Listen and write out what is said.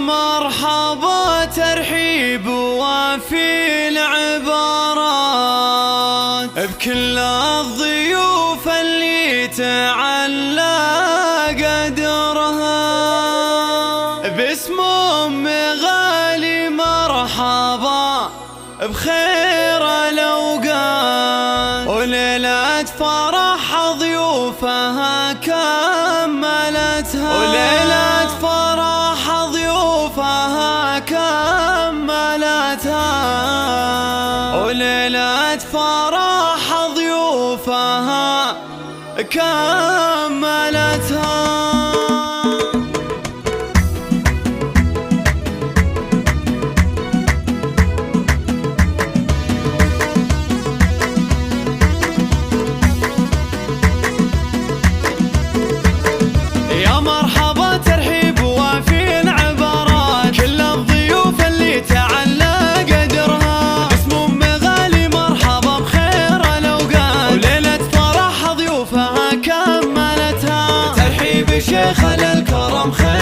مرحبا ترحيب وافي العبارات بكل الضيوف اللي تعلى قدرها باسم أم غالي. مرحبا بخير الأوقات وليلة فرح ضيوفها كملتها وليلة فرح ضيوفها كملتها وليلة فرح ضيوفها كملتها. يا مرحبا ترحيب وافي العبارات كل الضيوف اللي تعلى قدرها باسم أم غالي. مرحبا بخير الأوقات وليلة فرح ضيوفها كملتها ترحيب شيخ الكرم خير